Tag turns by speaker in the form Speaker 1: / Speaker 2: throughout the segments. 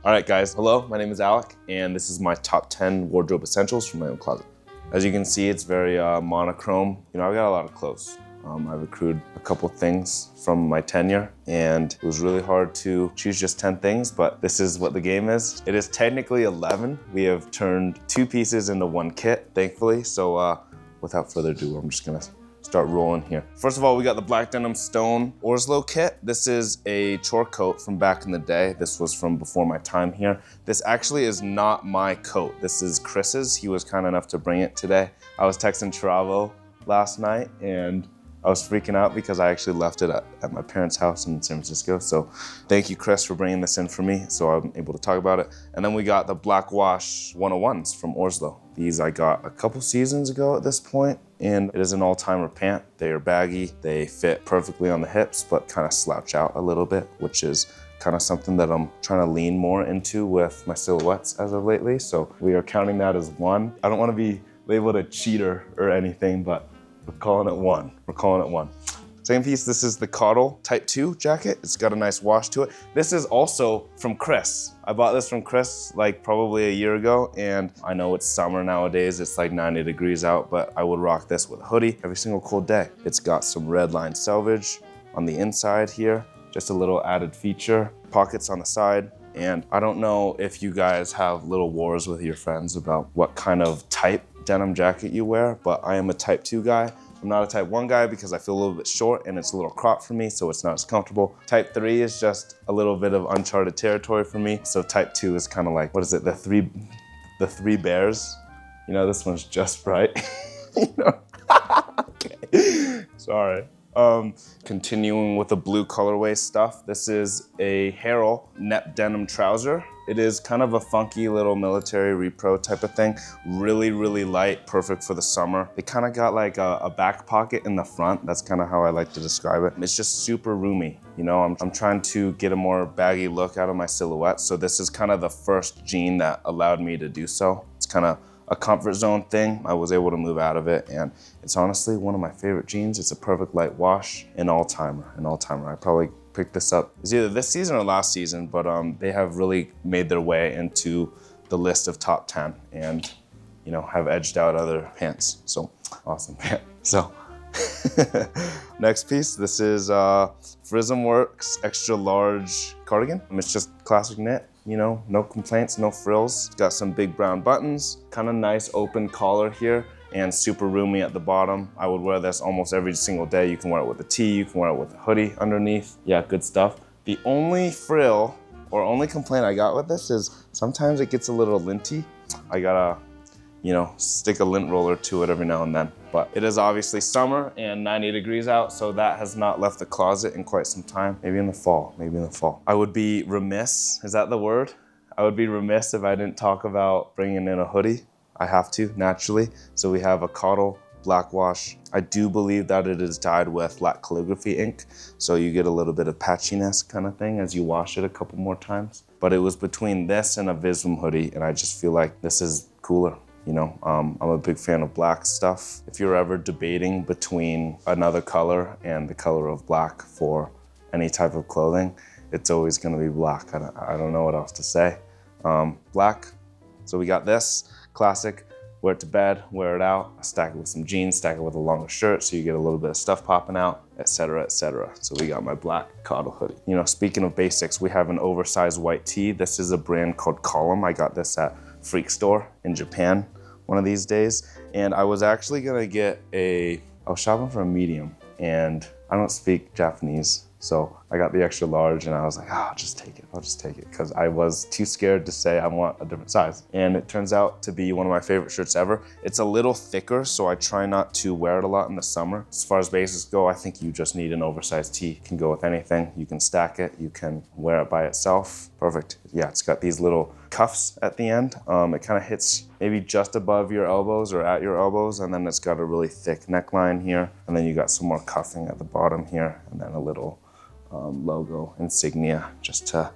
Speaker 1: All right, guys, hello, my name is Alec, and this is my top 10 wardrobe essentials from my own closet. As you can see, it's very monochrome. You know, I've got a lot of clothes. I've accrued a couple things from my tenure, and it was really hard to choose just 10 things, but this is what the game is. It is technically 11. We have turned 2 pieces into 1 kit, thankfully, so without further ado, I'm just gonna start rolling here. First of all, we got the black denim stone Orslow kit. This is a chore coat from back in the day. This was from before my time here. This actually is not my coat. This is Chris's. He was kind enough to bring it today. I was texting Travo last night and I was freaking out because I actually left it at my parents' house in San Francisco. So thank you, Chris, for bringing this in for me so I'm able to talk about it. And then we got the Black Wash 101s from Orslow. These I got a couple seasons ago at this point, and it is an all-timer pant. They are baggy, they fit perfectly on the hips, but kind of slouch out a little bit, which is kind of something that I'm trying to lean more into with my silhouettes as of lately. So we are counting that as 1. I don't want to be labeled a cheater or anything, but we're calling it 1. We're calling it 1. Second piece, this is the Cottle Type 2 jacket. It's got a nice wash to it. This is also from Chris. I bought this from Chris like probably a year ago, and I know it's summer nowadays. It's like 90 degrees out, but I would rock this with a hoodie every single cold day. It's got some red line selvage on the inside here, just a little added feature. Pockets on the side. And I don't know if you guys have little wars with your friends about what kind of type denim jacket you wear, but I am a type 2 guy. I'm not a type 1 guy because I feel a little bit short and it's a little cropped for me, so it's not as comfortable. Type 3 is just a little bit of uncharted territory for me. So type 2 is kind of like, what is it, the three bears? You know, this one's just right. You know? Okay, sorry. Continuing with the blue colorway stuff, this is a Herill Nepdenim trouser. It is kind of a funky little military repro type of thing. Really, really light, perfect for the summer. It kind of got like a back pocket in the front. That's kind of how I like to describe it. It's just super roomy. You know, I'm trying to get a more baggy look out of my silhouette. So this is kind of the first jean that allowed me to do so. It's kind of a comfort zone thing. I was able to move out of it, and it's honestly one of my favorite jeans. It's a perfect light wash, an all-timer. I probably picked this up. It's either this season or last season, but they have really made their way into the list of top 10 and, you know, have edged out other pants. So awesome pant. So next piece, this is Visvim Works extra large cardigan. It's just classic knit. You know, no complaints, no frills. It's got some big brown buttons, kind of nice open collar here, and super roomy at the bottom. I would wear this almost every single day. You can wear it with a tee, you can wear it with a hoodie underneath. Yeah, good stuff. The only frill or only complaint I got with this is sometimes it gets a little linty. I gotta, you know, stick a lint roller to it every now and then. But it is obviously summer and 90 degrees out, so that has not left the closet in quite some time. Maybe in the fall, maybe in the fall. I would be remiss, is that the word? I would be remiss if I didn't talk about bringing in a hoodie. I have to, naturally. So we have a Cottle black wash. I do believe that it is dyed with black calligraphy ink, so you get a little bit of patchiness kind of thing as you wash it a couple more times. But it was between this and a Visvim hoodie, and I just feel like this is cooler. You know, I'm a big fan of black stuff. If you're ever debating between another color and the color of black for any type of clothing, it's always gonna be black. I don't know what else to say. Black, so we got this, classic, wear it to bed, wear it out, stack it with some jeans, stack it with a longer shirt so you get a little bit of stuff popping out, etc., etc. So we got my black Cottle hoodie. You know, speaking of basics, we have an oversized white tee. This is a brand called Cahlumn. I got this at Freakstore in Japan one of these days. And I was actually gonna get I was shopping for a medium, and I don't speak Japanese. So I got the extra large and I was like, oh, I'll just take it. Because I was too scared to say I want a different size. And it turns out to be one of my favorite shirts ever. It's a little thicker, so I try not to wear it a lot in the summer. As far as basics go, I think you just need an oversized tee. It can go with anything. You can stack it, you can wear it by itself. Perfect. Yeah, it's got these little cuffs at the end. It kind of hits maybe just above your elbows or at your elbows, and then it's got a really thick neckline here. And then you got some more cuffing at the bottom here, and then a little logo insignia just to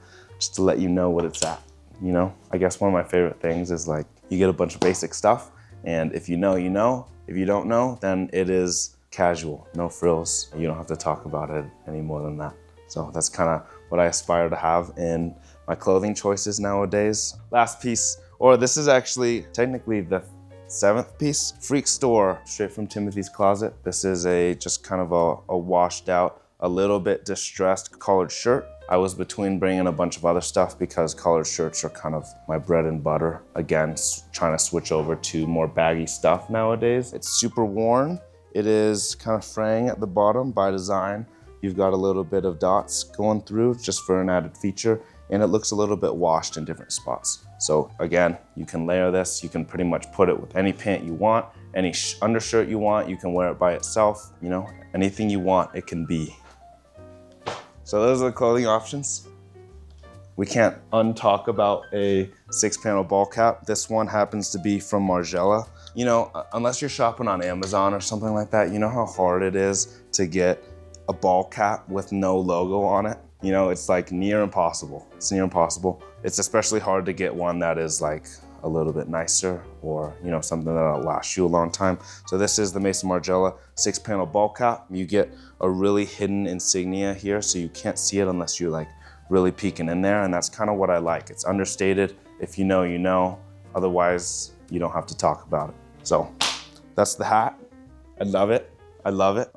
Speaker 1: let you know what it's at. You know, I guess one of my favorite things is like you get a bunch of basic stuff, and if you know, you know. If you don't know, then it is casual, no frills. You don't have to talk about it any more than that. So that's kind of what I aspire to have in my clothing choices nowadays. Last piece, or this is actually technically the 7th piece, Freakstore, straight from Timothy's closet. This is just kind of a washed out, a little bit distressed collared shirt. I was between bringing a bunch of other stuff because collared shirts are kind of my bread and butter. Again, trying to switch over to more baggy stuff nowadays. It's super worn. It is kind of fraying at the bottom by design. You've got a little bit of dots going through just for an added feature, and it looks a little bit washed in different spots. So again, you can layer this. You can pretty much put it with any pant you want, any undershirt you want. You can wear it by itself. You know, anything you want, it can be. So those are the clothing options. We can't untalk about a 6-panel ball cap. This one happens to be from Margiela. You know, unless you're shopping on Amazon or something like that, you know how hard it is to get a ball cap with no logo on it? You know, it's like near impossible. It's near impossible. It's especially hard to get one that is like a little bit nicer, or, you know, something that'll last you a long time. So this is the Mason Margiela 6-panel ball cap. You get a really hidden insignia here, so you can't see it unless you're like really peeking in there, and that's kind of what I like. It's understated. If you know, you know. Otherwise, you don't have to talk about it. So that's the hat. I love it. I love it.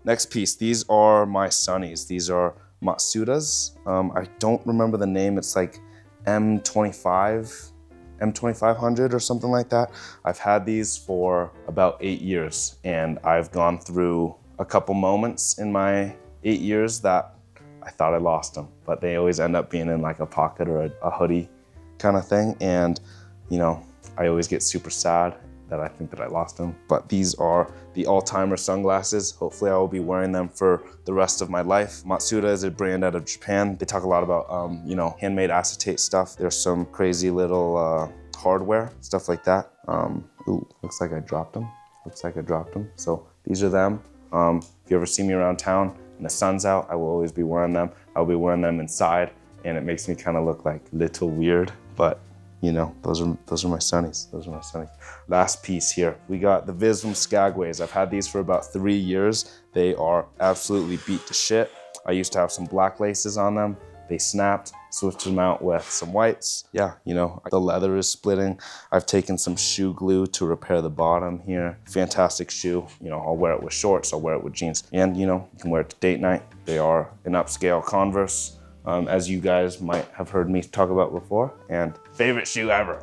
Speaker 1: Next piece, these are my sunnies. These are Matsudas. I don't remember the name. It's like M2500 or something like that. I've had these for about 8 years, and I've gone through a couple moments in my 8 years that I thought I lost them, but they always end up being in like a pocket or a hoodie kind of thing. And, you know, I always get super sad that I think that I lost them. But these are the all-timer sunglasses. Hopefully I will be wearing them for the rest of my life. Matsuda is a brand out of Japan. They talk a lot about, you know, handmade acetate stuff. There's some crazy little hardware, stuff like that. Ooh, looks like I dropped them. Looks like I dropped them. So these are them. If you ever see me around town and the sun's out, I will always be wearing them. I'll be wearing them inside, and it makes me kind of look like little weird, but you know, those are my sunnies. Those are my sunnies. Last piece here. We got the Visvim Skagways. I've had these for about 3 years. They are absolutely beat to shit. I used to have some black laces on them. They snapped, switched them out with some whites. Yeah, you know, the leather is splitting. I've taken some shoe glue to repair the bottom here. Fantastic shoe. You know, I'll wear it with shorts, I'll wear it with jeans. And you know, you can wear it to date night. They are an upscale Converse. As you guys might have heard me talk about before, and favorite shoe ever.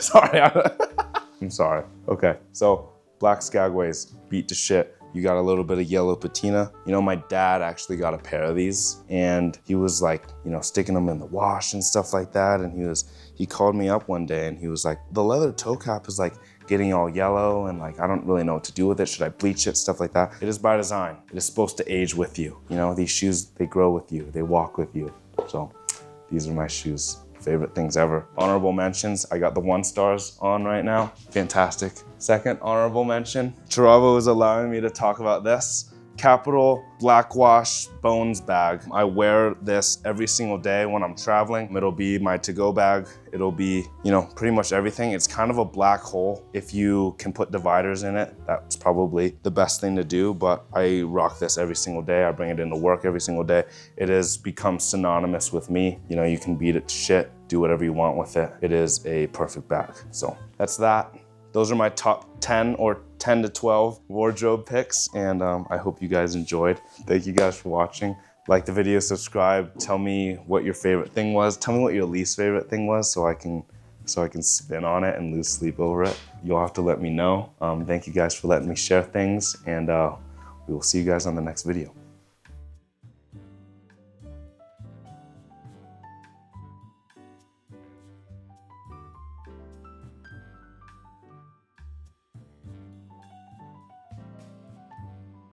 Speaker 1: Sorry, I'm sorry. Okay, so black Skagways, beat to shit. You got a little bit of yellow patina. You know, my dad actually got a pair of these, and he was like, you know, sticking them in the wash and stuff like that. And he called me up one day and he was like, the leather toe cap is like getting all yellow, and like, I don't really know what to do with it. Should I bleach it? Stuff like that. It is by design. It is supposed to age with you. You know, these shoes, they grow with you. They walk with you. So these are my shoes. Favorite things ever. Honorable mentions. I got the 1 stars on right now. Fantastic. Second honorable mention. Chiravo is allowing me to talk about this. Capital Black Wash Bones bag. I wear this every single day when I'm traveling. It'll be my to-go bag. It'll be, you know, pretty much everything. It's kind of a black hole. If you can put dividers in it, that's probably the best thing to do, but I rock this every single day. I bring it into work every single day. It has become synonymous with me. You know, you can beat it to shit, do whatever you want with it. It is a perfect bag. So that's that. Those are my top 10 or 10 to 12 wardrobe picks, and I hope you guys enjoyed. Thank you guys for watching. Like the video, subscribe, tell me what your favorite thing was. Tell me what your least favorite thing was so I can spin on it and lose sleep over it. You'll have to let me know. Thank you guys for letting me share things, and we will see you guys on the next video.